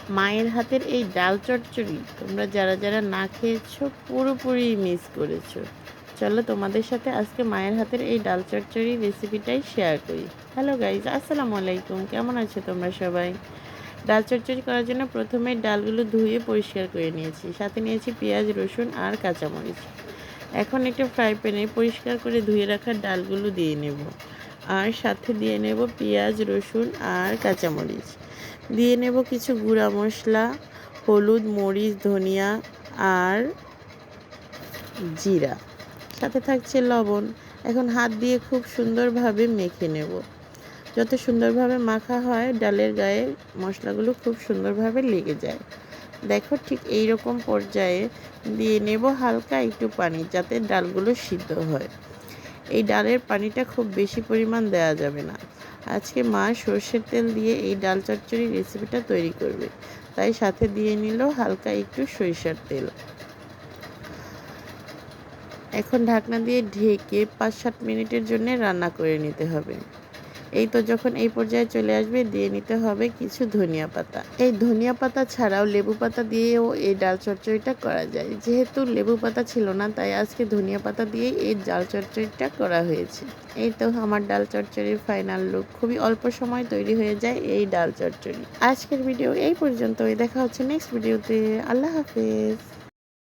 মায়ের হাতের এই ডাল চচ্চড়ি তোমরা যারা যারা না খেয়েছো পুরোপুরি মিস করেছো। চলো তোমাদের সাথে আজকে মায়ের হাতের এই ডাল চচ্চড়ি রেসিপিটাই শেয়ার করি। হ্যালো গাইজ, আসসালামু আলাইকুম। কেমন আছো তোমরা সবাই? ডাল চচ্চড়ি করার জন্য প্রথমে ডালগুলো ধুয়ে পরিষ্কার করে নিয়েছি, সাথে নিয়েছি পেঁয়াজ, রসুন আর কাঁচামরিচ। এখন একটা ফ্রাই প্যানে পরিষ্কার করে ধুয়ে রাখা ডালগুলো দিয়ে নেব, আর সাথে দিয়ে নেব পেঁয়াজ, রসুন আর কাঁচামরিচ। দিয়ে নেব কিছু গুঁড়া মশলা, হলুদ, মরিচ, ধনিয়া আর জিরা, সাথে থাকছে লবণ। এখন হাত দিয়ে খুব সুন্দরভাবে মেখে নেব। যত সুন্দরভাবে মাখা হয় ডালের গায়ে মশলাগুলো খুব সুন্দরভাবে লেগে যায়। দেখো ঠিক এই রকম পর্যায়ে দিয়ে নেব হালকা একটু পানি, যাতে ডালগুলো সিদ্ধ হয়। এই ডালের পানিটা খুব বেশি পরিমাণ দেওয়া যাবে না। আজকে মা সর্ষের তেল দিয়ে এই ডাল চচ্চড়ি রেসিপিটা তৈরি করবে, তাই সাথে দিয়ে নিল হালকা একটু সরিষার তেল। এখন ঢাকনা দিয়ে ঢেকে 5-7 মিনিটের জন্য রান্না করে নিতে হবে। এই তো যখন এই পর্যায়ে চলে আসবে দিয়ে নিতে হবে কিছু ধনিয়া পাতা। এই ধনিয়া পাতা ছাড়াও লেবু পাতা দিয়েও এই ডাল চচ্চড়িটা করা যায়। যেহেতু লেবু পাতা ছিল না, তাই আজকে ধনিয়া পাতা দিয়েই এই ডাল চচ্চড়িটা করা হয়েছে। এই তো আমার ডাল চচ্চড়ির ফাইনাল লুক। খুবই অল্প সময় তৈরি হয়ে যায় এই ডাল চচ্চড়ি। আজকের ভিডিও এই পর্যন্তই। দেখা হচ্ছে নেক্সট ভিডিওতে। আল্লাহ হাফেজ।